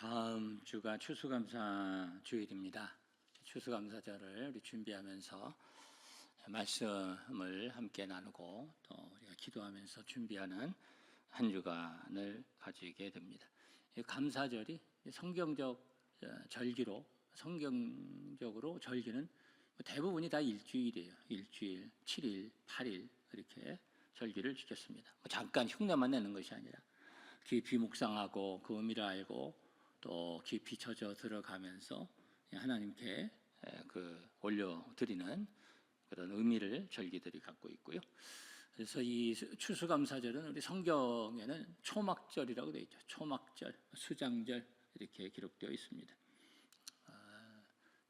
다음 주가 추수감사 주일입니다. 추수감사절을 우리 준비하면서 말씀을 함께 나누고 또 우리가 기도하면서 준비하는 한 주간을 가지게 됩니다. 이 감사절이 성경적 절기로 성경적으로 절기는 대부분이 다 일주일이에요. 일주일, 7일, 8일 이렇게 절기를 지켰습니다. 잠깐 흉내만 내는 것이 아니라 깊이 묵상하고 그 의미를 알고 또 깊이 젖어 들어가면서 하나님께 올려드리는 그런 의미를 절기들이 갖고 있고요. 그래서 이 추수감사절은 우리 성경에는 초막절이라고 되어 있죠. 초막절, 수장절 이렇게 기록되어 있습니다.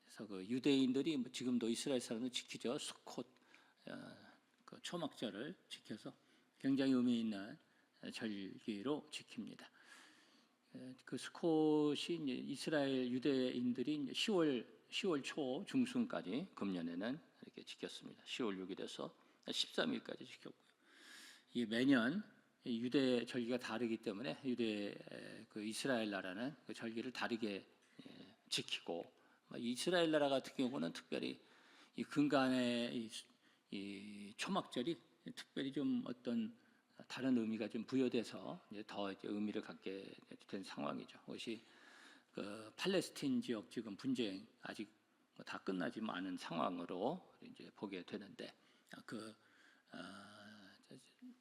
그래서 그 유대인들이 지금도 이스라엘 사람들 지키죠. 수콧 그 초막절을 지켜서 굉장히 의미 있는 절기로 지킵니다. 그 스콧이 이스라엘 유대인들이 10월 초 중순까지 금년에는 이렇게 지켰습니다. 10월 6일에서 13일까지 지켰고요. 이 매년 유대 절기가 다르기 때문에 이스라엘 나라는 그 절기를 다르게 지키고, 이스라엘 나라 같은 경우는 특별히 이 근간의 이 초막절이 특별히 좀 어떤 다른 의미가 좀 부여돼서 더 의미를 갖게 된 상황이죠. 그것이 그 팔레스틴 지역 지금 분쟁 아직 다 끝나지 않은 상황으로 이제 보게 되는데,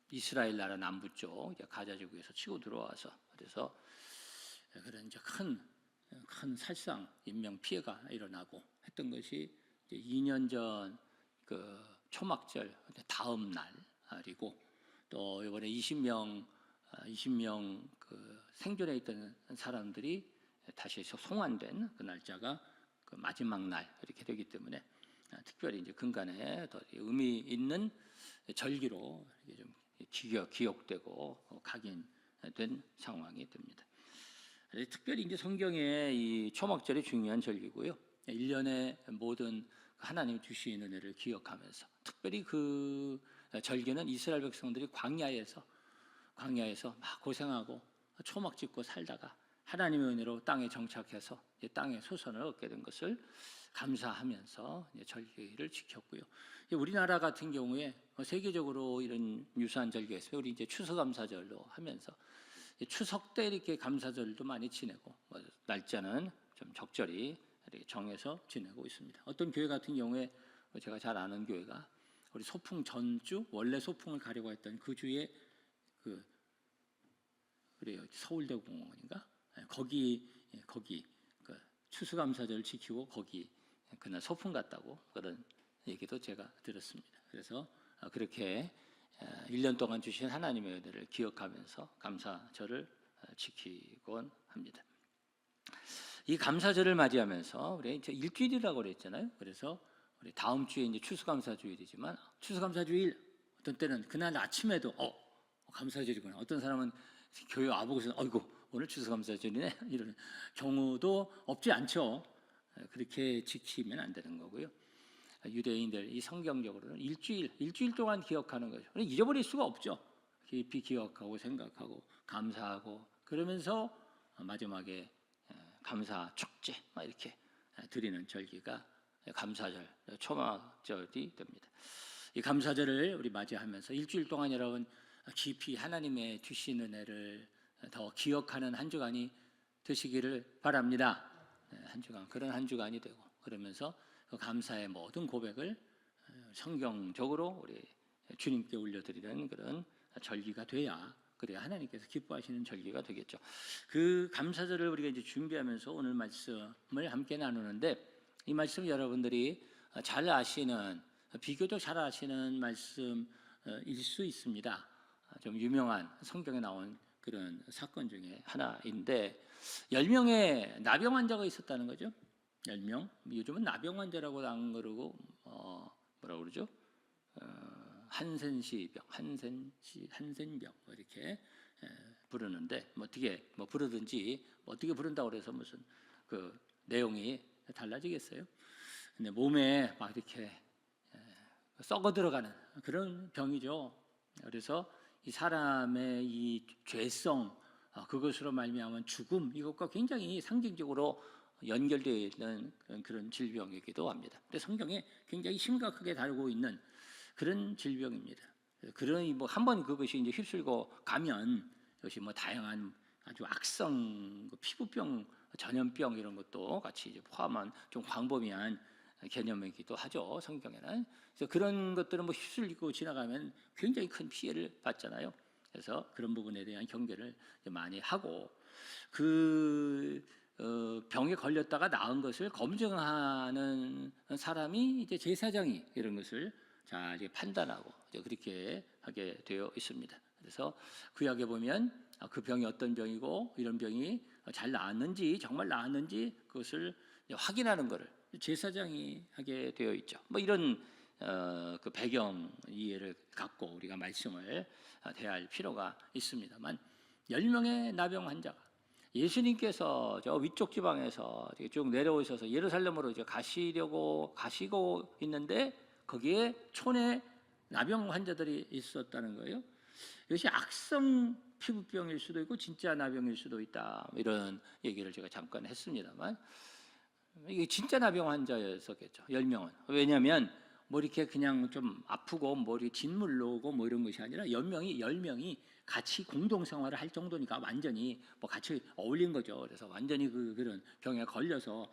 이스라엘 나라 남부 쪽 가자 지구에서 치고 들어와서 그래서 그런 이제 큰 살상 인명 피해가 일어나고 했던 것이 이제 2년 전 그 초막절 다음 날이고, 또 이번에 20명 그 생존해 있던 사람들이 다시 송환된 그 날짜가 그 마지막 날 이렇게 되기 때문에 특별히 이제 근간에 더 의미 있는 절기로 이게 좀 기억되고 각인된 상황이 됩니다. 특별히 이제 성경에 이 초막절이 중요한 절기고요. 1년의 모든 하나님 주신 은혜를 기억하면서 특별히 그 절기는 이스라엘 백성들이 광야에서 막 고생하고 초막 짓고 살다가 하나님의 은혜로 땅에 정착해서 땅의 소선을 얻게 된 것을 감사하면서 절기를 지켰고요. 우리나라 같은 경우에 세계적으로 이런 유사한 절기가 있어요. 우리 이제 추수감사절로 하면서 추석 때 이렇게 감사절도 많이 지내고, 날짜는 좀 적절히 이렇게 정해서 지내고 있습니다. 어떤 교회 같은 경우에 제가 잘 아는 교회가 우리 소풍 전주, 원래 소풍을 가려고 했던 그 주에 그래요, 서울대공원인가? 거기 그 추수감사절을 지키고 거기 그날 소풍 갔다고 그런 얘기도 제가 들었습니다. 그래서 그렇게 1년 동안 주신 하나님의 은혜를 기억하면서 감사절을 지키곤 합니다. 이 감사절을 맞이하면서 우리 이제 일주일이라고 그랬잖아요. 그래서 우리 다음 주에 이제 추수감사주일이지만, 추수감사주일 어떤 때는 그날 아침에도 감사절이구나. 어떤 사람은 교회 와보고서 어이구 오늘 추수감사절이네 이런 경우도 없지 않죠. 그렇게 지키면 안 되는 거고요. 유대인들 이 성경적으로는 일주일 동안 기억하는 거죠. 잊어버릴 수가 없죠. 깊이 기억하고 생각하고 감사하고 그러면서 마지막에 감사 축제 막 이렇게 드리는 절기가 감사절, 초막절이 됩니다. 이 감사절을 우리 맞이하면서 일주일 동안 여러분 깊이 하나님의 주신 은혜를 더 기억하는 한 주간이 되시기를 바랍니다. 한 주간 그런 한 주간이 되고, 그러면서 그 감사의 모든 고백을 성경적으로 우리 주님께 올려드리는 그런 절기가 그래야 하나님께서 기뻐하시는 절기가 되겠죠. 그 감사절을 우리가 이제 준비하면서 오늘 말씀을 함께 나누는데, 이 말씀 여러분들이 잘 아시는, 비교적 잘 아시는 말씀일 수 있습니다. 좀 유명한 성경에 나온 그런 사건 중에 하나인데, 10명의 나병 환자가 있었다는 거죠. 10명. 요즘은 나병 환자라고 안 그러고 뭐라고 그러죠? 한센병 이렇게 부르는데, 어떻게 부르든지 어떻게 부른다고 그래서 무슨 그 내용이 달라지겠어요? 근데 몸에 막 이렇게 썩어 들어가는 그런 병이죠. 그래서 이 사람의 이 죄성 그것으로 말미암은 죽음, 이것과 굉장히 상징적으로 연결되어 있는 그런 질병이기도 합니다. 근데 성경에 굉장히 심각하게 다루고 있는 그런 질병입니다. 그러니 뭐 한번 그것이 이제 휩쓸고 가면 이것이 뭐 다양한 아주 악성 피부병, 전염병 이런 것도 같이 이제 포함한 좀 광범위한 개념이기도 하죠. 성경에는. 그래서 그런 것들은 뭐 휩쓸리고 지나가면 굉장히 큰 피해를 받잖아요. 그래서 그런 부분에 대한 경계를 많이 하고 병에 걸렸다가 나은 것을 검증하는 사람이 이제 제사장이 이런 것을 자 이제 판단하고 이제 그렇게 하게 되어 있습니다. 그래서 구약에 보면 그 병이 어떤 병이고 이런 병이 잘 나았는지 정말 나았는지 그것을 확인하는 것을 제사장이 하게 되어 있죠. 뭐 이런 그 배경 이해를 갖고 우리가 말씀을 대할 필요가 있습니다만 10명의 나병 환자가 예수님께서 저 위쪽 지방에서 쭉 내려오셔서 예루살렘으로 이제 가시고 있는데 거기에 촌에 나병 환자들이 있었다는 거예요. 이것이 악성 피부병일 수도 있고 진짜 나병일 수도 있다. 이런 얘기를 제가 잠깐 했습니다만 이게 진짜 나병 환자였었겠죠. 10명은. 왜냐하면 뭐 이렇게 그냥 좀 아프고 머리 진물 나오고 뭐 이런 것이 아니라 10명이 같이 공동 생활을 할 정도니까 완전히 뭐 같이 어울린 거죠. 그래서 완전히 그런 병에 걸려서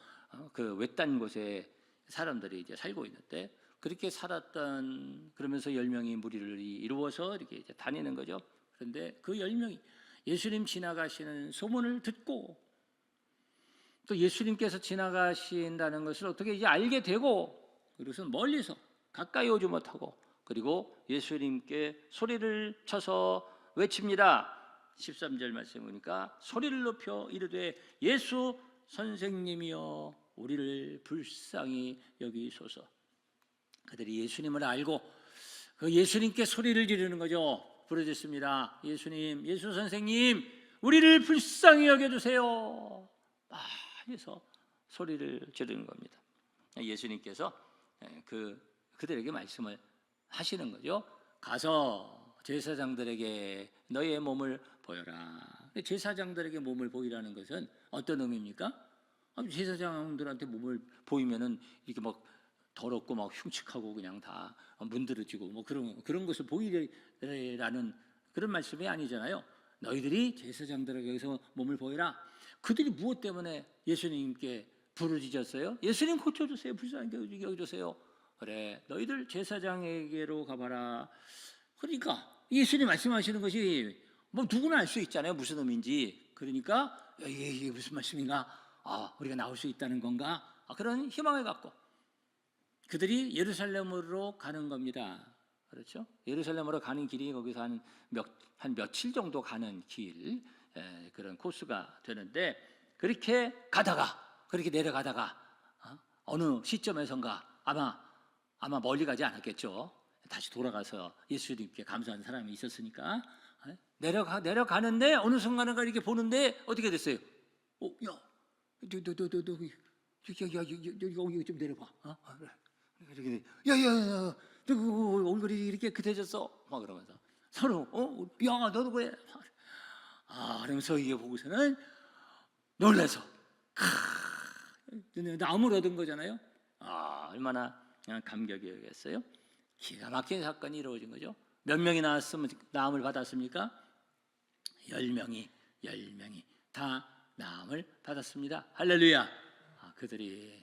그 외딴 곳에 사람들이 이제 살고 있는데 그렇게 살았던 그러면서 10명이 무리를 이루어서 이렇게 이제 다니는 거죠. 그런데 그 10명이 예수님 지나가시는 소문을 듣고 또 예수님께서 지나가신다는 것을 어떻게 이제 알게 되고 그래서 멀리서 가까이 오지 못하고 그리고 예수님께 소리를 쳐서 외칩니다. 13절 말씀 보니까 소리를 높여 이르되 예수 선생님이여 우리를 불쌍히 여기소서. 그들이 예수님을 알고 그 예수님께 소리를 지르는 거죠. 부르짖습니다. 예수님, 예수 선생님, 우리를 불쌍히 여겨주세요. 해서 소리를 지르는 겁니다. 예수님께서 그들에게 말씀을 하시는 거죠. 가서 제사장들에게 너의 몸을 보여라. 제사장들에게 몸을 보이라는 것은 어떤 의미입니까? 제사장들한테 몸을 보이면은 이렇게 막 더럽고 막 흉측하고 그냥 다 문드러지고 뭐 그런 것을 보이라는 그런 말씀이 아니잖아요. 너희들이 제사장들에게서 몸을 보여라. 그들이 무엇 때문에 예수님께 부르짖었어요? 예수님 고쳐주세요. 불쌍히 여겨주세요. 그래, 너희들 제사장에게로 가봐라. 그러니까 예수님 말씀하시는 것이 뭐 누구나 알 수 있잖아요. 무슨 의미인지. 그러니까 이게 무슨 말씀인가? 우리가 나올 수 있다는 건가? 그런 희망을 갖고 그들이 예루살렘으로 가는 겁니다. 그렇죠? 예루살렘으로 가는 길이 거기서 한 며칠 정도 가는 길 그런 코스가 되는데 그렇게 내려가다가 어느 시점에선가 아마 멀리 가지 않았겠죠. 다시 돌아가서 예수님께 감사하는 사람이 있었으니까 내려가는데 어느 순간인가 이렇게 보는데 어떻게 됐어요? 야, 여기 좀 내려봐. 이렇게 야야야, 너 얼굴이 이렇게 깨끗해졌어? 막 그러면서 서로 야 너도 그래. 그러면서 이게 보고서는 놀라서 나음을 얻은 거잖아요. 얼마나 감격이었겠어요. 기가 막힌 사건이 이루어진 거죠. 몇 명이 나음을 받았습니까? 10명이 다 나음을 받았습니다. 할렐루야. 그들이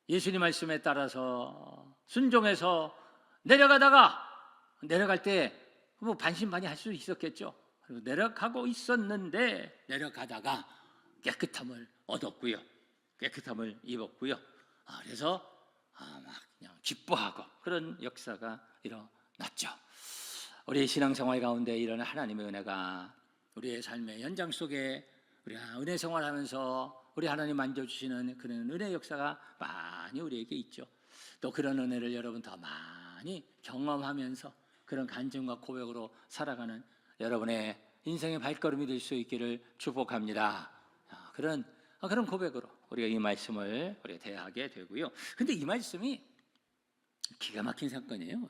예수님 말씀에 따라서 순종해서 내려갈 때 뭐 반신반의할 수 있었겠죠. 그리고 내려가고 있었는데 내려가다가 깨끗함을 얻었고요. 깨끗함을 입었고요. 그래서 막 그냥 기뻐하고 그런 역사가 일어났죠. 우리의 신앙생활 가운데 이런 하나님의 은혜가 우리의 삶의 현장 속에 우리가 은혜 생활하면서 우리 하나님 만져주시는 그런 은혜 역사가 많이 우리에게 있죠. 또 그런 은혜를 여러분 더 많이 경험하면서 그런 간증과 고백으로 살아가는 여러분의 인생의 발걸음이 될 수 있기를 축복합니다. 그런 고백으로 우리가 이 말씀을 우리가 대하게 되고요. 근데 이 말씀이 기가 막힌 사건이에요.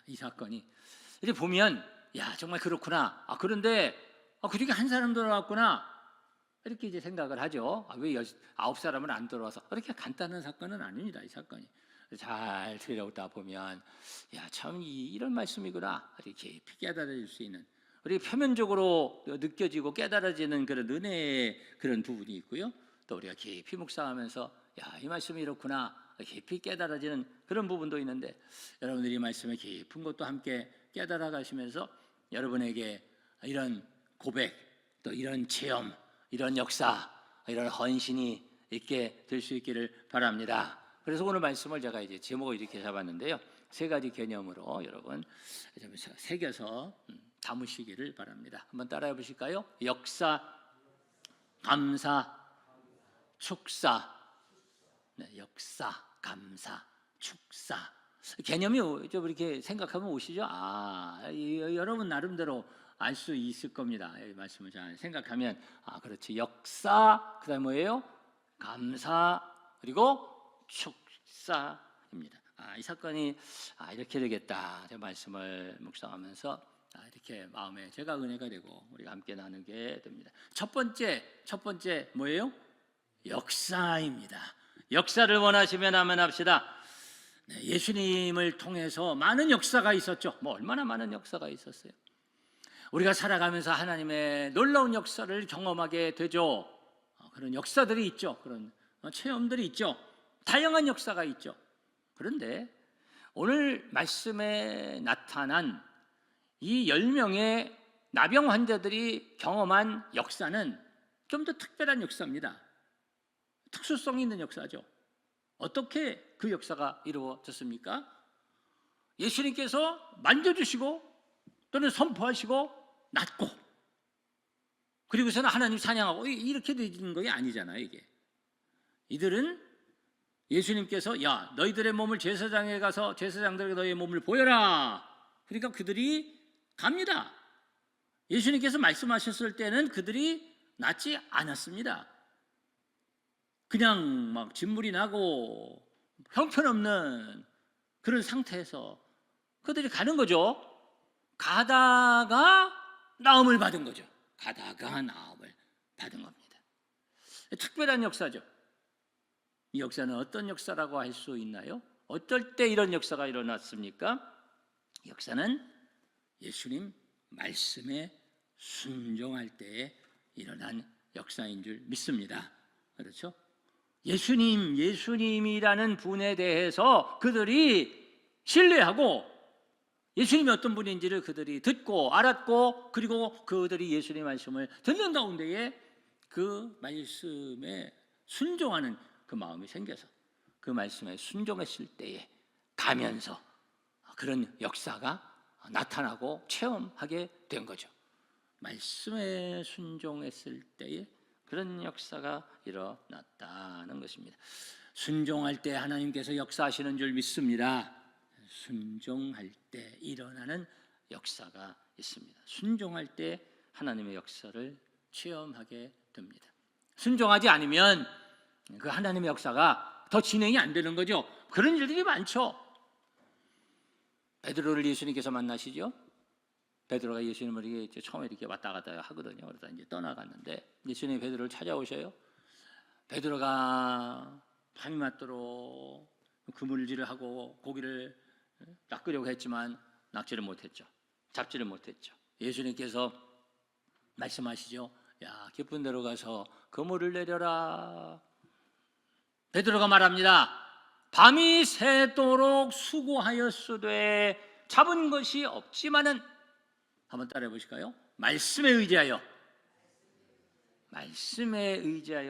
이 사건이 이제 보면 야 정말 그렇구나. 그런데 그렇게 한 사람도 나왔구나. 이렇게 이제 생각을 하죠. 왜 9사람은 안 들어와서? 그렇게 간단한 사건은 아닙니다. 이 사건이. 잘 들여다 보면 참 이런 말씀이구나 이렇게 깊이 깨달아질 수 있는, 우리 표면적으로 느껴지고 깨달아지는 그런 은혜의 그런 부분이 있고요. 또 우리가 깊이 묵상하면서 이 말씀이 이렇구나 깊이 깨달아지는 그런 부분도 있는데, 여러분들이 이 말씀의 깊은 것도 함께 깨달아 가시면서 여러분에게 이런 고백, 또 이런 체험, 이런 역사, 이런 헌신이 있게 될 수 있기를 바랍니다. 그래서 오늘 말씀을 제가 이제 제목을 이렇게 잡았는데요. 3가지 개념으로 여러분 좀 새겨서 담으시기를 바랍니다. 한번 따라해 보실까요? 역사, 감사, 축사. 네, 역사, 감사, 축사. 개념이 좀 이렇게 생각하면 오시죠? 여러분 나름대로 알 수 있을 겁니다. 이 말씀을 잘 생각하면 그렇지. 역사, 그다음에 뭐예요? 감사, 그리고 축사입니다. 이 사건이 이렇게 되겠다. 제 말씀을 묵상하면서 이렇게 마음에 제가 은혜가 되고 우리가 함께 나누게 됩니다. 첫 번째 뭐예요? 역사입니다. 역사를 원하시면 한번 합시다. 예수님을 통해서 많은 역사가 있었죠. 얼마나 많은 역사가 있었어요. 우리가 살아가면서 하나님의 놀라운 역사를 경험하게 되죠. 그런 역사들이 있죠. 그런 체험들이 있죠. 다양한 역사가 있죠. 그런데 오늘 말씀에 나타난 이 10명의 나병 환자들이 경험한 역사는 좀 더 특별한 역사입니다. 특수성 있는 역사죠. 어떻게 그 역사가 이루어졌습니까? 예수님께서 만져주시고 또는 선포하시고 낫고, 그리고서는 하나님 찬양하고, 이렇게 되는 게 아니잖아요. 이게 이들은 예수님께서 너희들의 몸을 제사장에 가서 제사장들에게 너희의 몸을 보여라. 그러니까 그들이 갑니다. 예수님께서 말씀하셨을 때는 그들이 낫지 않았습니다. 그냥 막 진물이 나고 형편없는 그런 상태에서 그들이 가는 거죠. 가다가 나음을 받은 거죠. 가다가 나음을 받은 겁니다. 특별한 역사죠. 이 역사는 어떤 역사라고 할 수 있나요? 어떨 때 이런 역사가 일어났습니까? 역사는 예수님 말씀에 순종할 때에 일어난 역사인 줄 믿습니다. 그렇죠? 예수님이라는 분에 대해서 그들이 신뢰하고 예수님이 어떤 분인지를 그들이 듣고 알았고, 그리고 그들이 예수님의 말씀을 듣는 가운데에 그 말씀에 순종하는 그 마음이 생겨서 그 말씀에 순종했을 때에 가면서 그런 역사가 나타나고 체험하게 된 거죠. 말씀에 순종했을 때에 그런 역사가 일어났다는 것입니다. 순종할 때 하나님께서 역사하시는 줄 믿습니다. 순종할 때 일어나는 역사가 있습니다. 순종할 때 하나님의 역사를 체험하게 됩니다. 순종하지 않으면 그 하나님의 역사가 더 진행이 안 되는 거죠. 그런 일들이 많죠. 베드로를 예수님께서 만나시죠. 베드로가 예수님을 이렇게 처음에 이렇게 왔다 갔다 하거든요. 그러다 이제 떠나갔는데 예수님이 베드로를 찾아오셔요. 베드로가 밤이 맞도록 그물질을 하고 고기를 낚으려고 했지만 낚지를 못했죠. 잡지를 못했죠. 예수님께서 말씀하시죠. 깊은 데로 가서 그물을 내려라. 베드로가 말합니다. 밤이 새도록 수고하였으되 잡은 것이 없지만은, 한번 따라해 보실까요? 말씀에 의지하여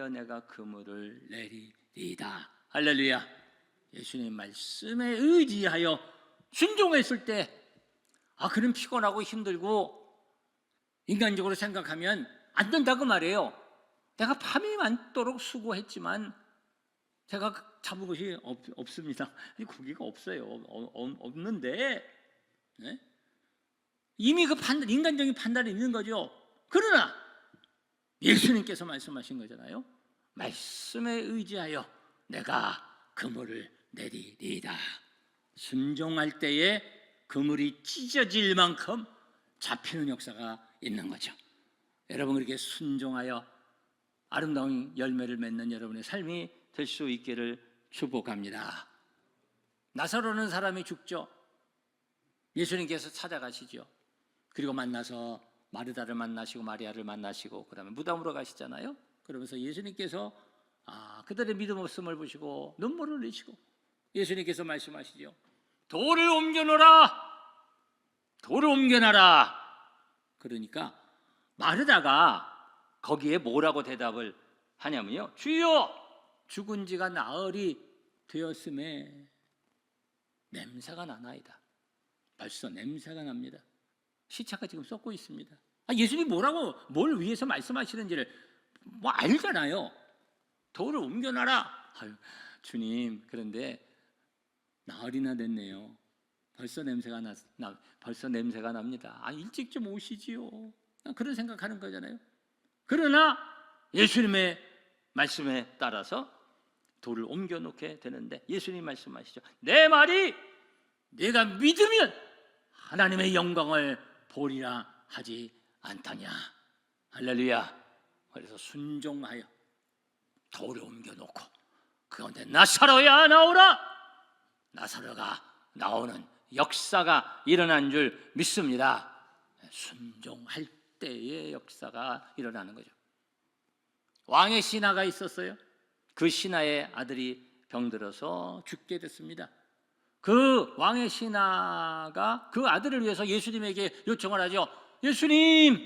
내가 그물을 내리리이다. 할렐루야. 예수님 말씀에 의지하여 순종했을 때 그는 피곤하고 힘들고 인간적으로 생각하면 안 된다고 말해요. 내가 밤이 많도록 수고했지만 제가 잡은 것이 없습니다. 고기가 없어요. 없는데 네? 이미 그 인간적인 판단이 있는 거죠. 그러나 예수님께서 말씀하신 거잖아요. 말씀에 의지하여 내가 그물을 내리리이다. 순종할 때에 그물이 찢어질 만큼 잡히는 역사가 있는 거죠. 여러분 그렇게 순종하여 아름다운 열매를 맺는 여러분의 삶이 될 수 있기를 축복합니다. 나사로는 사람이 죽죠. 예수님께서 찾아가시죠. 그리고 만나서 마르다를 만나시고 마리아를 만나시고 그다음에 무덤으로 가시잖아요. 그러면서 예수님께서 그들의 믿음 없음을 보시고 눈물을 흘리시고 예수님께서 말씀하시죠. 돌을 옮겨놓으라. 돌을 옮겨놔라. 그러니까 마르다가 거기에 뭐라고 대답을 하냐면요. 주여, 죽은 지가 나흘이 되었음에 냄새가 나나이다. 벌써 냄새가 납니다. 시체가 지금 썩고 있습니다. 예수님이 뭘 위해서 말씀하시는지를 알잖아요. 돌을 옮겨놔라. 주님, 그런데 나흘이나 됐네요. 벌써 냄새가 납니다. 일찍 좀 오시지요. 그런 생각하는 거잖아요. 그러나 예수님의 말씀에 따라서 돌을 옮겨놓게 되는데 예수님 말씀하시죠. 내 말이 네가 믿으면 하나님의 영광을 보리라 하지 않더냐. 할렐루야. 그래서 순종하여 돌을 옮겨놓고 그 가운데 나사로야 나오라. 나사로가 나오는 역사가 일어난 줄 믿습니다. 순종할 때의 역사가 일어나는 거죠. 왕의 신하가 있었어요. 그 신하의 아들이 병들어서 죽게 됐습니다. 그 왕의 신하가 그 아들을 위해서 예수님에게 요청을 하죠. 예수님,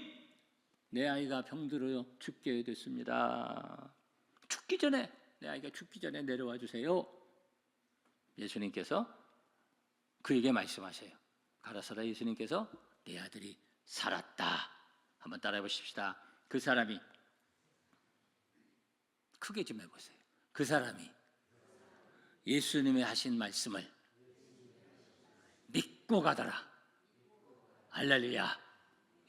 내 아이가 병들어 죽게 됐습니다. 내 아이가 죽기 전에 내려와 주세요. 예수님께서 그에게 말씀하세요. 가라사라 예수님께서 내 아들이 살았다. 한번 따라해 보십시다. 그 사람이, 크게 좀 해보세요. 그 사람이 예수님의 하신 말씀을 믿고 가더라. 할렐루야.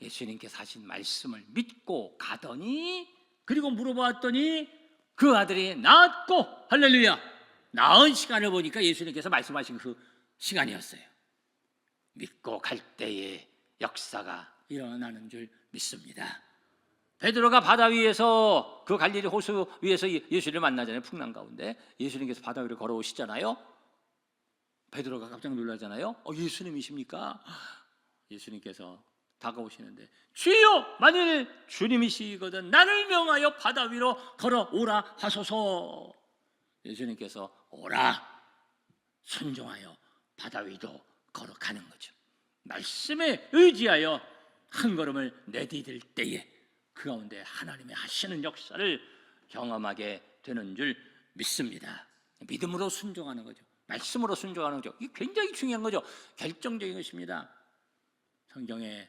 예수님께서 하신 말씀을 믿고 가더니, 그리고 물어보았더니 그 아들이 낳았고, 할렐루야. 낳은 시간을 보니까 예수님께서 말씀하신 그 시간이었어요. 믿고 갈 때에 역사가 일어나는 줄 믿습니다. 베드로가 바다 위에서, 그 갈릴리 호수 위에서 예수를 만나잖아요. 풍랑 가운데 예수님께서 바다 위로 걸어오시잖아요. 베드로가 깜짝 놀라잖아요. 예수님이십니까? 예수님께서 다가오시는데, 주여, 만일 주님이시거든 나를 명하여 바다 위로 걸어오라 하소서. 예수님께서 오라, 순종하여 바다 위도 걸어가는 거죠. 말씀에 의지하여 한 걸음을 내디딜 때에 그 가운데 하나님의 하시는 역사를 경험하게 되는 줄 믿습니다. 믿음으로 순종하는 거죠. 말씀으로 순종하는 거죠. 이게 굉장히 중요한 거죠. 결정적인 것입니다. 성경에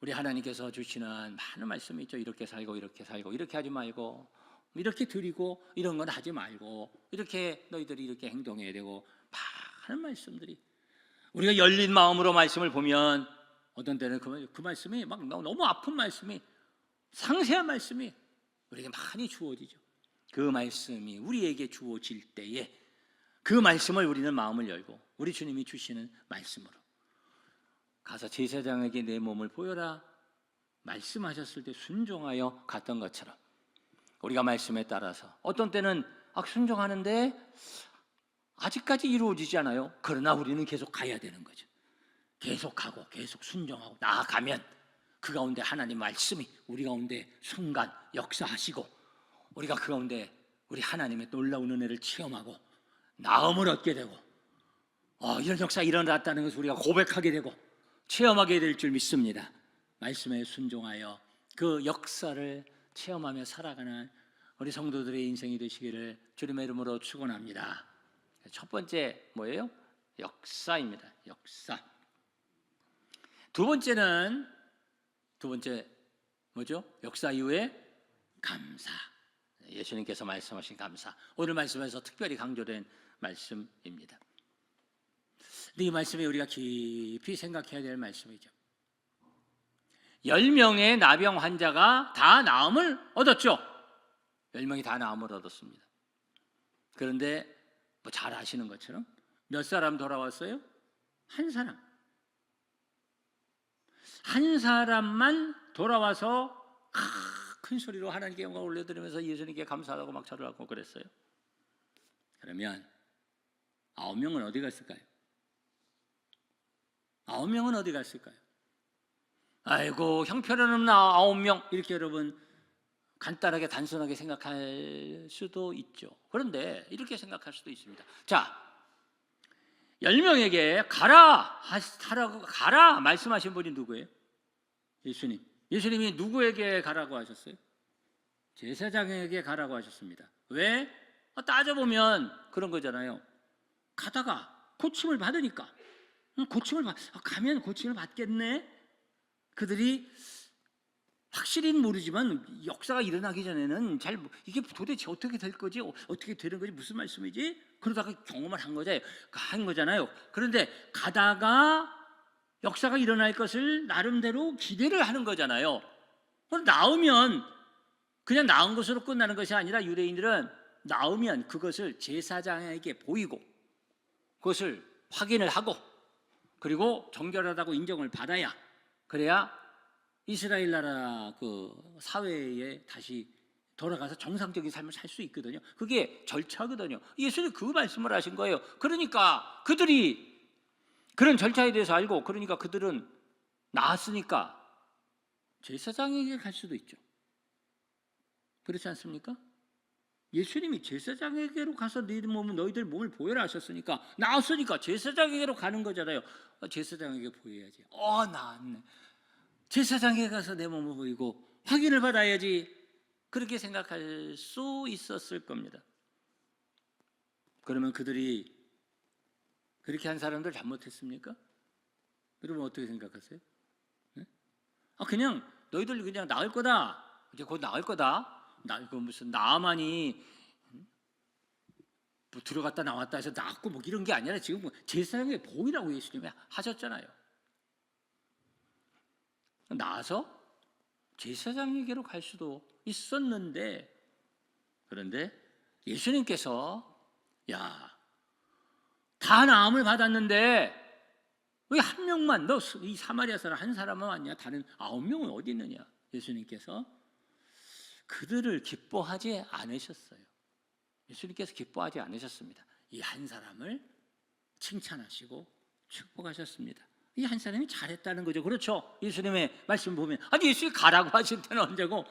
우리 하나님께서 주시는 많은 말씀이 있죠. 이렇게 살고 이렇게 살고 이렇게 하지 말고 이렇게 드리고 이런 건 하지 말고 이렇게 너희들이 이렇게 행동해야 되고, 많은 말씀들이, 우리가 열린 마음으로 말씀을 보면 어떤 때는 그 말씀이 막 너무 아픈 말씀이, 상세한 말씀이 우리에게 많이 주어지죠. 그 말씀이 우리에게 주어질 때에 그 말씀을 우리는 마음을 열고 우리 주님이 주시는 말씀으로 가서 제사장에게 내 몸을 보여라 말씀하셨을 때 순종하여 갔던 것처럼 우리가 말씀에 따라서 어떤 때는 순종하는데 아직까지 이루어지지 않아요. 그러나 우리는 계속 가야 되는 거죠. 계속하고 계속 순종하고 나아가면 그 가운데 하나님 말씀이 우리 가운데 순간 역사하시고 우리가 그 가운데 우리 하나님의 놀라운 은혜를 체험하고 나음을 얻게 되고 이런 역사가 일어났다는 것을 우리가 고백하게 되고 체험하게 될 줄 믿습니다. 말씀에 순종하여 그 역사를 체험하며 살아가는 우리 성도들의 인생이 되시기를 주님의 이름으로 축원합니다. 첫 번째 뭐예요? 역사입니다. 역사. 두 번째 뭐죠? 역사 이후에 감사. 예수님께서 말씀하신 감사. 오늘 말씀에서 특별히 강조된 말씀입니다. 이 말씀이 우리가 깊이 생각해야 될 말씀이죠. 10명의 나병 환자가 다 나음을 얻었죠. 10명이 다 나음을 얻었습니다. 그런데 잘 아시는 것처럼 몇 사람 돌아왔어요? 한 사람. 한 사람만 돌아와서 큰 소리로 하나님께 영광 올려드리면서 예수님께 감사하다고 막 절을 하고 그랬어요. 그러면 9명은 어디 갔을까요? 9명은 어디 갔을까요? 아이고 형편없는 9명 이렇게 여러분 간단하게 단순하게 생각할 수도 있죠. 그런데 이렇게 생각할 수도 있습니다. 자, 10명에게 가라 말씀하신 분이 누구예요? 예수님. 예수님이 누구에게 가라고 하셨어요? 제사장에게 가라고 하셨습니다. 왜? 따져보면 그런 거잖아요. 가다가 고침을 받으니까 가면 고침을 받겠네. 그들이 확실히는 모르지만 역사가 일어나기 전에는 잘 이게 도대체 어떻게 될 거지? 어떻게 되는 거지? 무슨 말씀이지? 그러다가 경험을 한 거잖아요. 그런데 가다가 역사가 일어날 것을 나름대로 기대를 하는 거잖아요. 나오면 그냥 나온 것으로 끝나는 것이 아니라 유대인들은 나오면 그것을 제사장에게 보이고 그것을 확인을 하고 그리고 정결하다고 인정을 받아야 그래야 이스라엘 나라 그 사회에 다시 돌아가서 정상적인 삶을 살 수 있거든요. 그게 절차거든요. 예수님 그 말씀을 하신 거예요. 그러니까 그들이 그런 절차에 대해서 알고 그러니까 그들은 나았으니까 제사장에게 갈 수도 있죠. 그렇지 않습니까? 예수님이 제사장에게로 가서 너희들 몸을 보여라 하셨으니까 나았으니까 제사장에게로 가는 거잖아요. 제사장에게 보여야지. 나았네. 제사장에 가서 내 몸을 보이고 확인을 받아야지. 그렇게 생각할 수 있었을 겁니다. 그러면 그들이 그렇게 한 사람들 잘못했습니까? 여러분 어떻게 생각하세요? 네? 그냥 너희들 그냥 나을 거다. 이제 곧 나을 거다. 그 무슨 나만이 뭐 들어갔다 나왔다 해서 나았고 뭐 이런 게 아니라 지금 제사장에게 보이라고 예수님이 하셨잖아요. 나아서 제사장에게로 갈 수도 있었는데 그런데 예수님께서 다 나음을 받았는데 왜 한 명만 너 이 사마리아 사람 한 사람만 왔냐? 다른 9명은 어디 있느냐? 예수님께서 그들을 기뻐하지 않으셨어요. 예수님께서 기뻐하지 않으셨습니다. 이 한 사람을 칭찬하시고 축복하셨습니다. 이 한 사람이 잘했다는 거죠. 그렇죠? 예수님의 말씀 보면 아니 예수님이 가라고 하실 때는 언제고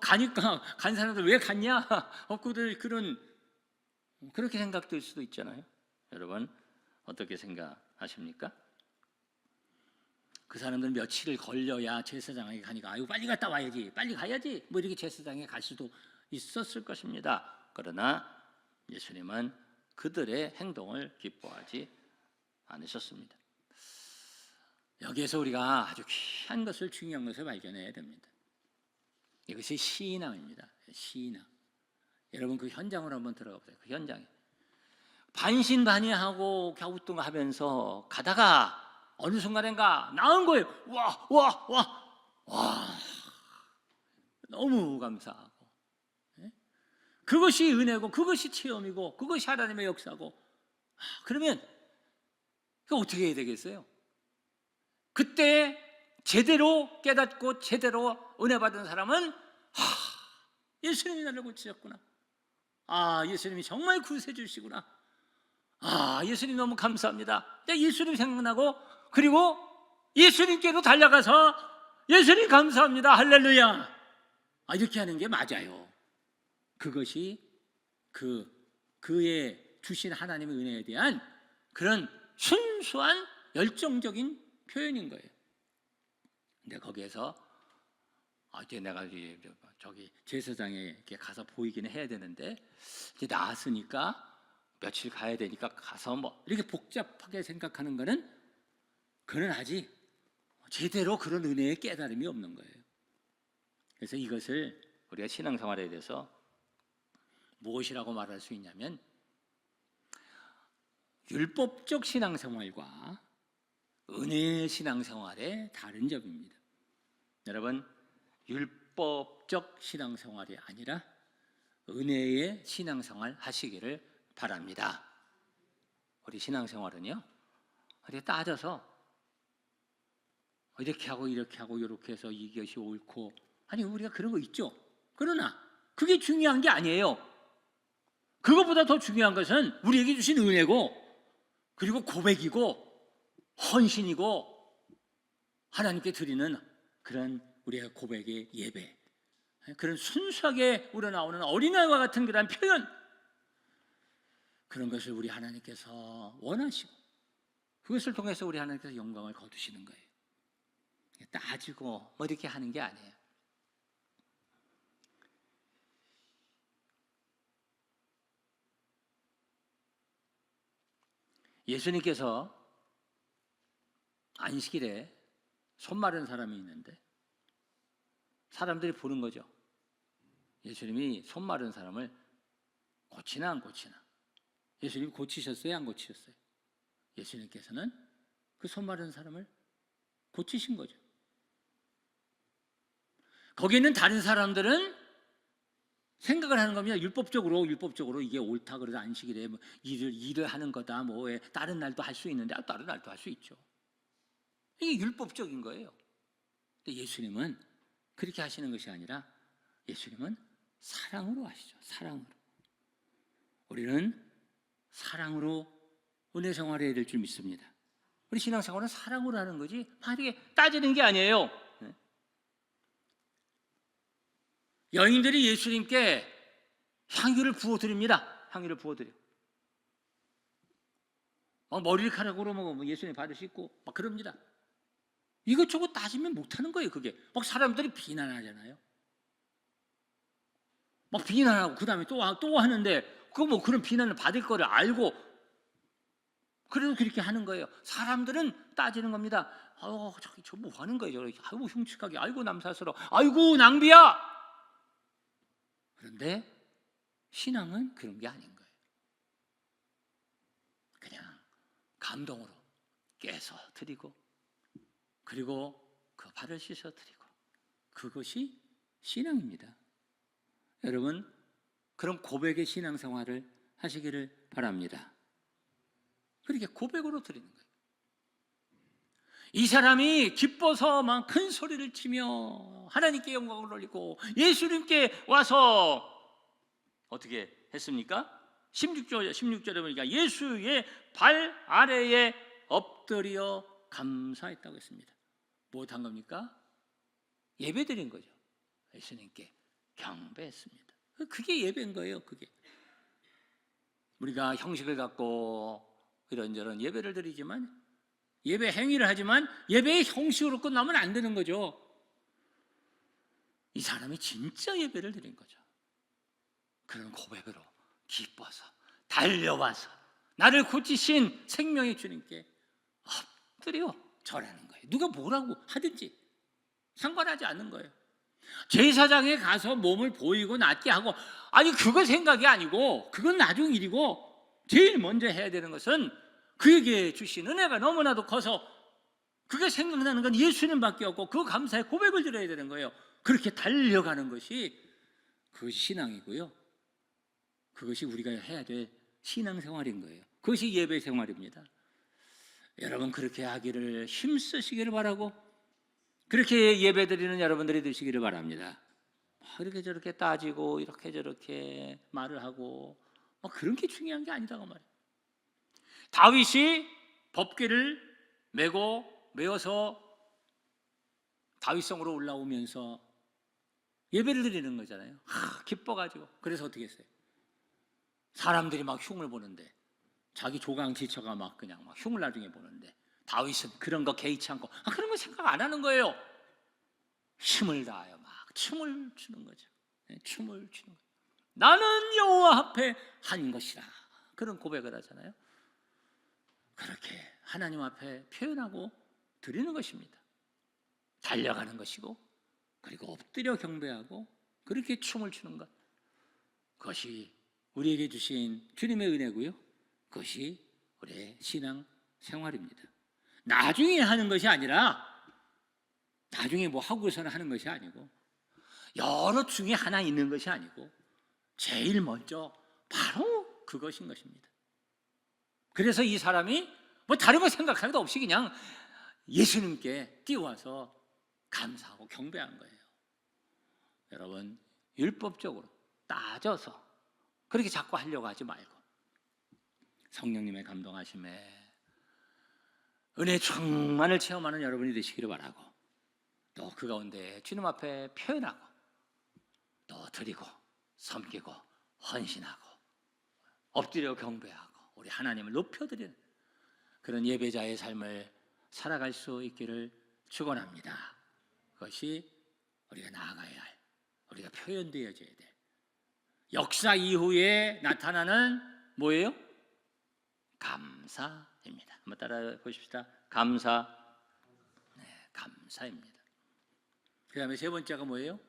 가니까 간 사람들 왜 갔냐? 그들 그렇게 생각될 수도 있잖아요. 여러분 어떻게 생각하십니까? 그 사람들은 며칠을 걸려야 제사장에게 가니까 아유 빨리 갔다 와야지 빨리 가야지 뭐 이렇게 제사장에 갈 수도 있었을 것입니다. 그러나 예수님은 그들의 행동을 기뻐하지 않으셨습니다. 여기에서 우리가 아주 귀한 것을 중요한 것을 발견해야 됩니다. 이것이 신앙입니다. 신앙. 여러분 그 현장으로 한번 들어가 보세요. 그 현장에 반신반의하고 갸우뚱하면서 가다가 어느 순간인가 나은 거예요. 와, 너무 감사하고 그것이 은혜고 그것이 체험이고 그것이 하나님의 역사고 그러면 그 어떻게 해야 되겠어요? 그때 제대로 깨닫고 제대로 은혜 받은 사람은 예수님이 나를 고치셨구나. 예수님이 정말 구세해 주시구나. 예수님 너무 감사합니다. 예수님 생각나고 그리고 예수님께로 달려가서 예수님 감사합니다. 할렐루야. 이렇게 하는 게 맞아요. 그것이 그의 주신 하나님의 은혜에 대한 그런 순수한 열정적인 표현인 거예요. 근데 거기에서 이제 내가 저기 제사장에 가서 보이기는 해야 되는데 이제 나았으니까 며칠 가야 되니까 가서 뭐 이렇게 복잡하게 생각하는 거는 그는 아직 제대로 그런 은혜의 깨달음이 없는 거예요. 그래서 이것을 우리가 신앙생활에 대해서 무엇이라고 말할 수 있냐면 율법적 신앙생활과 은혜의 신앙생활의 다른 점입니다. 여러분 율법적 신앙생활이 아니라 은혜의 신앙생활 하시기를 바랍니다. 우리 신앙생활은요 어디 따져서 이렇게 하고 이렇게 하고 이렇게 해서 이것이 옳고 아니 우리가 그런 거 있죠. 그러나 그게 중요한 게 아니에요. 그것보다 더 중요한 것은 우리에게 주신 은혜고, 그리고 고백이고, 헌신이고, 하나님께 드리는 그런 우리의 고백의 예배, 그런 순수하게 우러나오는 어린아이와 같은 그런 표현, 그런 것을 우리 하나님께서 원하시고, 그것을 통해서 우리 하나님께서 영광을 거두시는 거예요. 따지고 뭐 이렇게 하는 게 아니에요. 예수님께서 안식일에 손 마른 사람이 있는데 사람들이 보는 거죠. 예수님이 손 마른 사람을 고치나 안 고치나. 예수님이 고치셨어요, 안 고치셨어요? 예수님께서는 그 손 마른 사람을 고치신 거죠. 거기 있는 다른 사람들은 생각을 하는 겁니다. 율법적으로 이게 옳다, 그래서 안식일에 뭐 일을 하는 거다, 뭐 왜 다른 날도 할 수 있는데, 다른 날도 할 수 있죠. 이게 율법적인 거예요. 근데 예수님은 그렇게 하시는 것이 아니라 예수님은 사랑으로 하시죠. 사랑으로. 우리는 사랑으로 은혜 생활을 해야 될 줄 믿습니다. 우리 신앙생활은 사랑으로 하는 거지 바르게 따지는 게 아니에요. 여인들이 예수님께 향유를 부어드립니다. 향유를 부어드려. 머리카락으로 뭐 예수님 발을 씻고 막 그럽니다. 이것저것 따지면 못하는 거예요. 그게 막 사람들이 비난하잖아요. 막 비난하고 그 다음에 또 하는데, 그거 뭐 그런 비난을 받을 거를 알고 그래도 그렇게 하는 거예요. 사람들은 따지는 겁니다. 저 뭐 하는 거예요? 아이고 흉측하게, 아이고 남사스러워, 아이고 낭비야. 그런데 신앙은 그런 게 아닌 거예요. 그냥 감동으로 깨서 드리고, 그리고 그 발을 씻어 드리고, 그것이 신앙입니다. 여러분, 그런 고백의 신앙생활을 하시기를 바랍니다. 그렇게 고백으로 드리는 거예요. 이 사람이 기뻐서 막 큰 소리를 치며 하나님께 영광을 올리고 예수님께 와서 어떻게 했습니까? 16절에 보니까 예수의 발 아래에 엎드려 감사했다고 했습니다. 무엇한 겁니까? 예배드린 거죠. 예수님께 경배했습니다. 그게 예배인 거예요. 그게 우리가 형식을 갖고 이런저런 예배를 드리지만, 예배 행위를 하지만 예배의 형식으로 끝나면 안 되는 거죠. 이 사람이 진짜 예배를 드린 거죠. 그런 고백으로 기뻐서 달려와서 나를 고치신 생명의 주님께 엎드려 절하는 거예요. 누가 뭐라고 하든지 상관하지 않는 거예요. 제사장에 가서 몸을 보이고 낫게 하고, 아니 그거 생각이 아니고, 그건 나중 일이고, 제일 먼저 해야 되는 것은 그에게 주신 은혜가 너무나도 커서 그게 생각나는 건 예수님밖에 없고, 그 감사의 고백을 드려야 되는 거예요. 그렇게 달려가는 것이 그것이 신앙이고요, 그것이 우리가 해야 될 신앙생활인 거예요. 그것이 예배 생활입니다. 여러분 그렇게 하기를 힘쓰시기를 바라고, 그렇게 예배드리는 여러분들이 되시기를 바랍니다. 이렇게 저렇게 따지고 이렇게 저렇게 말을 하고 그런 게 중요한 게 아니다고 말이에요. 다윗이 법궤를 메어서 다윗성으로 올라오면서 예배를 드리는 거잖아요. 기뻐가지고. 그래서 어떻게 했어요? 사람들이 막 흉을 보는데, 자기 조강 지처가 막 그냥 막 흉을 나중에 보는데, 다윗은 그런 거 개의치 않고 그런 거 생각 안 하는 거예요. 힘을 다하여 막 춤을 추는 거죠. 춤을 추는 거예요. 나는 여호와 앞에 한 것이라, 그런 고백을 하잖아요. 그렇게 하나님 앞에 표현하고 드리는 것입니다. 달려가는 것이고, 그리고 엎드려 경배하고 그렇게 춤을 추는 것, 그것이 우리에게 주신 주님의 은혜고요, 그것이 우리의 신앙 생활입니다. 나중에 하는 것이 아니라, 나중에 뭐 하고서는 하는 것이 아니고, 여러 중에 하나 있는 것이 아니고, 제일 먼저 바로 그것인 것입니다. 그래서 이 사람이 뭐 다른 거 생각할 것 없이 그냥 예수님께 뛰어와서 감사하고 경배한 거예요. 여러분 율법적으로 따져서 그렇게 자꾸 하려고 하지 말고 성령님의 감동하심에 은혜 충만을 체험하는 여러분이 되시기를 바라고, 또 그 가운데 주님 앞에 표현하고 또 드리고 섬기고 헌신하고 엎드려 경배하고 우리 하나님을 높여드리는 그런 예배자의 삶을 살아갈 수 있기를 축원합니다. 그것이 우리가 나아가야 할, 우리가 표현되어져야 될 역사 이후에 나타나는 뭐예요? 감사입니다. 한번 따라 보십시다. 감사. 네, 감사입니다. 그 다음에 세 번째가 뭐예요?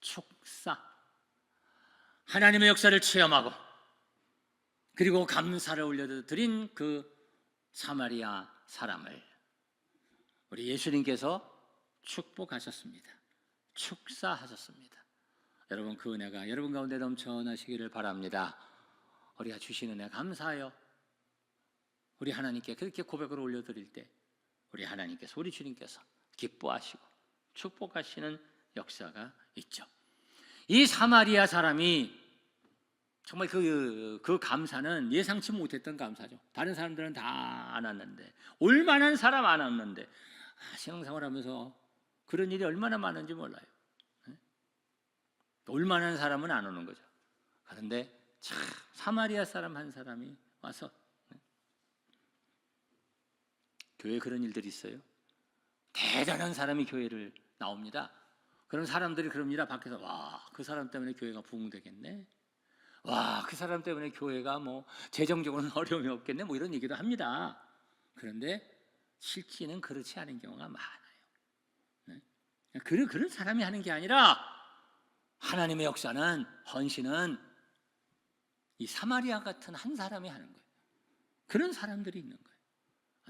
축사. 하나님의 역사를 체험하고 그리고 감사를 올려드린 그 사마리아 사람을 우리 예수님께서 축복하셨습니다. 축사하셨습니다. 여러분 그 은혜가 여러분 가운데 넘쳐나시기를 바랍니다. 우리가 주신 은혜 감사하여 우리 하나님께 그렇게 고백을 올려드릴 때 우리 하나님께서, 우리 주님께서 기뻐하시고 축복하시는 역사가 있죠. 이 사마리아 사람이 정말 그 감사는 예상치 못했던 감사죠. 다른 사람들은 다 안 왔는데, 올만한 사람 안 왔는데, 신앙생활하면서 그런 일이 얼마나 많은지 몰라요. 올만한 사람은 안 오는 거죠. 그런데 참 사마리아 사람 한 사람이 와서, 교회에 그런 일들이 있어요. 대단한 사람이 교회를 나옵니다. 그런 사람들이 그럽니다. 밖에서 와, 그 사람 때문에 교회가 부흥되겠네. 와, 그 사람 때문에 교회가 뭐 재정적으로는 어려움이 없겠네. 뭐 이런 얘기도 합니다. 그런데 실제는 그렇지 않은 경우가 많아요. 그런 사람이 하는 게 아니라 하나님의 역사는, 헌신은 이 사마리아 같은 한 사람이 하는 거예요. 그런 사람들이 있는 거예요.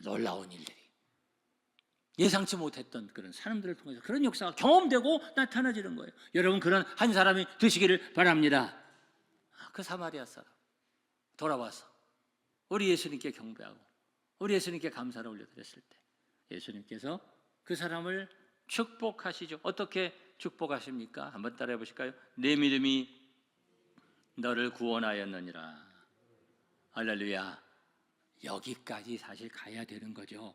놀라운 일들이, 예상치 못했던 그런 사람들을 통해서 그런 역사가 경험되고 나타나지는 거예요. 여러분 그런 한 사람이 되시기를 바랍니다. 그 사마리아 사람 돌아와서 우리 예수님께 경배하고 우리 예수님께 감사를 올려드렸을 때 예수님께서 그 사람을 축복하시죠. 어떻게 축복하십니까? 한번 따라해 보실까요? 내 믿음이 너를 구원하였느니라. 할렐루야. 여기까지 사실 가야 되는 거죠.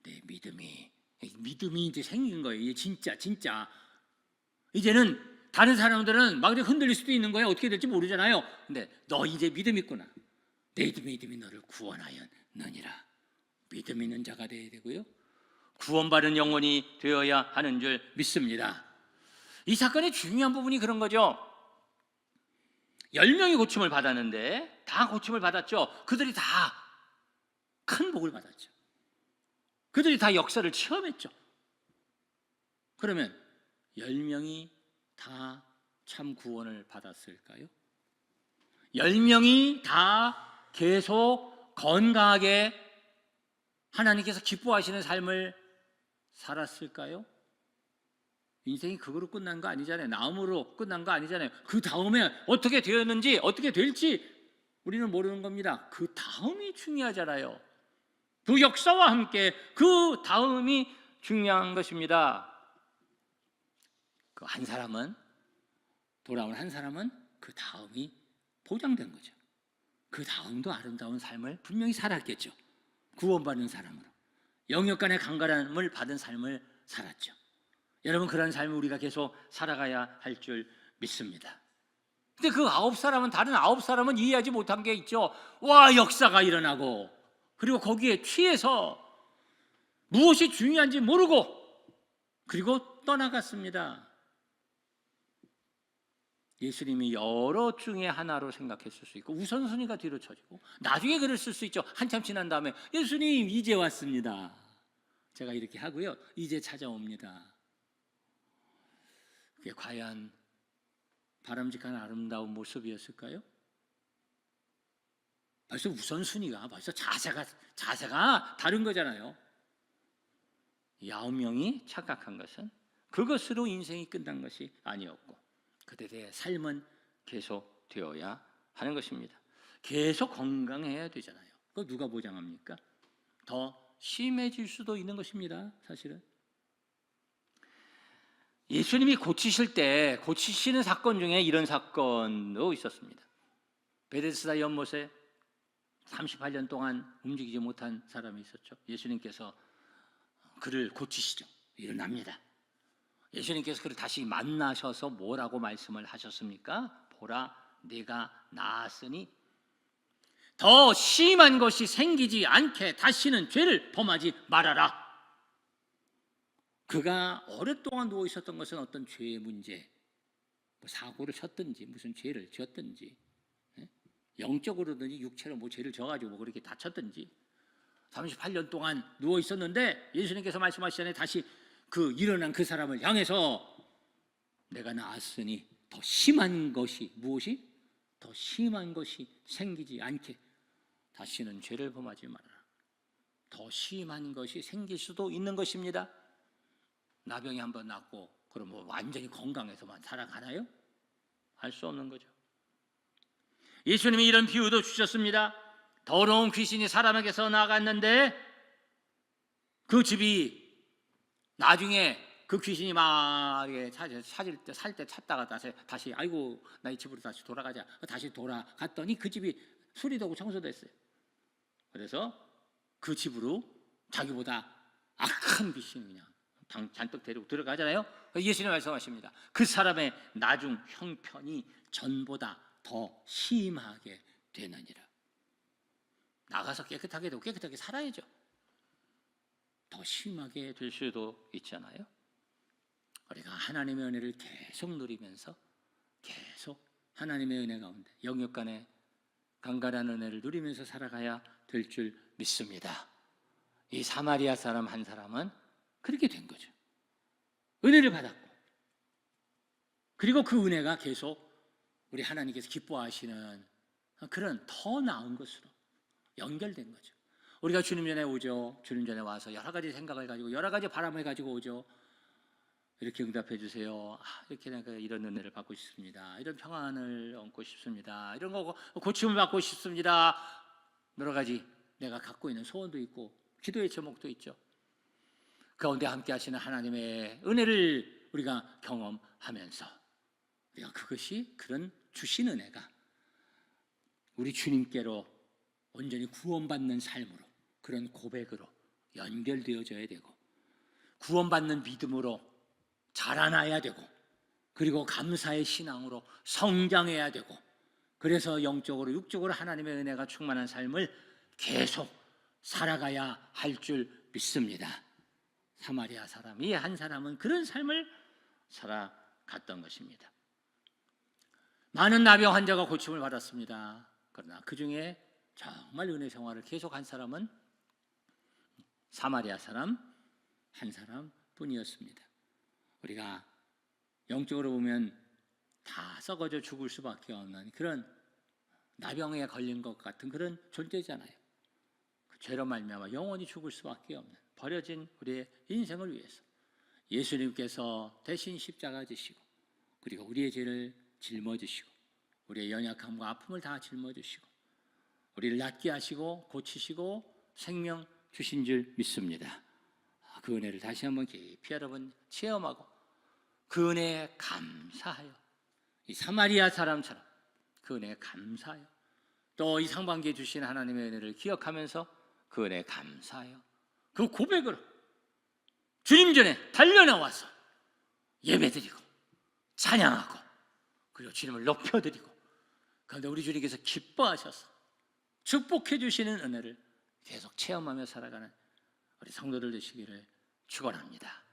내 믿음이 이제 생긴 거예요. 이게 진짜 이제는 다른 사람들은 막 흔들릴 수도 있는 거예요. 어떻게 될지 모르잖아요. 근데 너 이제 믿음 있구나. 내 믿음이 너를 구원하였느니라. 믿음 있는 자가 되어야 되고요, 구원받은 영혼이 되어야 하는 줄 믿습니다. 이 사건의 중요한 부분이 그런 거죠. 10명이 고침을 받았는데 다 고침을 받았죠. 그들이 다 큰 복을 받았죠. 그들이 다 역사를 체험했죠. 그러면 10명이 다 참 구원을 받았을까요? 10명이 다 계속 건강하게 하나님께서 기뻐하시는 삶을 살았을까요? 인생이 그거로 끝난 거 아니잖아요. 나음으로 끝난 거 아니잖아요. 그 다음에 어떻게 되었는지, 어떻게 될지 우리는 모르는 겁니다. 그 다음이 중요하잖아요. 그 역사와 함께 그 다음이 중요한 것입니다. 그 한 사람은, 돌아온 한 사람은 그 다음이 보장된 거죠. 그 다음도 아름다운 삶을 분명히 살았겠죠. 구원받는 사람으로 영역간의 강건함을 받은 삶을 살았죠. 여러분 그런 삶을 우리가 계속 살아가야 할 줄 믿습니다. 근데 그 9사람은, 다른 9사람은 이해하지 못한 게 있죠. 와, 역사가 일어나고 그리고 거기에 취해서 무엇이 중요한지 모르고 그리고 떠나갔습니다. 예수님이 여러 중에 하나로 생각했을 수 있고 우선순위가 뒤로 쳐지고 나중에 글을 쓸 수 있죠. 한참 지난 다음에 예수님 이제 왔습니다. 제가 이렇게 하고요, 이제 찾아옵니다. 그게 과연 바람직한 아름다운 모습이었을까요? 벌써 우선순위가, 벌써 자세가 다른 거잖아요. 9명이 착각한 것은 그것으로 인생이 끝난 것이 아니었고 그들의 삶은 계속 되어야 하는 것입니다. 계속 건강해야 되잖아요. 그거 누가 보장합니까? 더 심해질 수도 있는 것입니다. 사실은 예수님이 고치실 때 고치시는 사건 중에 이런 사건도 있었습니다. 베데스다 연못에 38년 동안 움직이지 못한 사람이 있었죠. 예수님께서 그를 고치시죠. 일어납니다. 예수님께서 그를 다시 만나셔서 뭐라고 말씀을 하셨습니까? 보라, 네가 나았으니 더 심한 것이 생기지 않게 다시는 죄를 범하지 말아라. 그가 오랫동안 누워 있었던 것은 어떤 죄의 문제, 사고를 쳤든지 무슨 죄를 지었든지, 영적으로든지 육체로 죄를 져가지고 그렇게 다쳤든지 38년 동안 누워 있었는데 예수님께서 말씀하시잖아요. 다시 일어난 그 사람을 향해서 내가 나았으니 더 심한 것이 무엇이? 더 심한 것이 생기지 않게 다시는 죄를 범하지 말아라. 더 심한 것이 생길 수도 있는 것입니다. 나병이 한번 났고 그럼 완전히 건강해서만 살아가나요? 할 수 없는 거죠. 예수님이 이런 비유도 주셨습니다. 더러운 귀신이 사람에게서 나갔는데 그 집이 나중에 그 귀신이 막 살 때 찾다가 다시 아이고 나 이 집으로 다시 돌아가자. 다시 돌아갔더니 그 집이 수리되고 청소됐어요. 그래서 그 집으로 자기보다 악한 귀신이 그냥 잔뜩 데리고 들어가잖아요. 예수님 말씀하십니다. 그 사람의 나중 형편이 전보다 더 심하게 되느니라. 나가서 깨끗하게 되고 깨끗하게 살아야죠. 더 심하게 될 수도 있잖아요. 우리가 하나님의 은혜를 계속 누리면서 계속 하나님의 은혜 가운데 영육간의 강건한 은혜를 누리면서 살아가야 될 줄 믿습니다. 이 사마리아 사람 한 사람은 그렇게 된 거죠. 은혜를 받았고 그리고 그 은혜가 계속 우리 하나님께서 기뻐하시는 그런 더 나은 것으로 연결된 거죠. 우리가 주님 전에 오죠. 주님 전에 와서 여러 가지 생각을 가지고 여러 가지 바람을 가지고 오죠. 이렇게 응답해 주세요. 이렇게 내가 이런 은혜를 받고 싶습니다. 이런 평안을 얻고 싶습니다. 이런 거 고침을 받고 싶습니다. 여러 가지 내가 갖고 있는 소원도 있고 기도의 제목도 있죠. 가운데 함께 하시는 하나님의 은혜를 우리가 경험하면서 우리가 그것이 그런 주신 은혜가 우리 주님께로 온전히 구원받는 삶으로 그런 고백으로 연결되어져야 되고 구원받는 믿음으로 자라나야 되고 그리고 감사의 신앙으로 성장해야 되고 그래서 영적으로 육적으로 하나님의 은혜가 충만한 삶을 계속 살아가야 할 줄 믿습니다. 사마리아 사람, 이 한 사람은 그런 삶을 살아갔던 것입니다. 많은 나병 환자가 고침을 받았습니다. 그러나 그 중에 정말 은혜 생활을 계속한 사람은 사마리아 사람 한 사람뿐이었습니다. 우리가 영적으로 보면 다 썩어져 죽을 수밖에 없는 그런 나병에 걸린 것 같은 그런 존재잖아요. 그 죄로 말미암아 영원히 죽을 수밖에 없는 버려진 우리의 인생을 위해서 예수님께서 대신 십자가 지시고 그리고 우리의 죄를 짊어지시고 우리의 연약함과 아픔을 다 짊어지시고 우리를 낫게 하시고 고치시고 생명 주신 줄 믿습니다. 그 은혜를 다시 한번 깊이 여러분 체험하고 그 은혜에 감사하여 이 사마리아 사람처럼 그 은혜에 감사하여 또 이 상반기에 주신 하나님의 은혜를 기억하면서 그 은혜에 감사하여 그 고백으로 주님 전에 달려나와서 예배드리고 찬양하고 그리고 주님을 높여드리고 그런데 우리 주님께서 기뻐하셔서 축복해 주시는 은혜를 계속 체험하며 살아가는 우리 성도들 되시기를 축원합니다.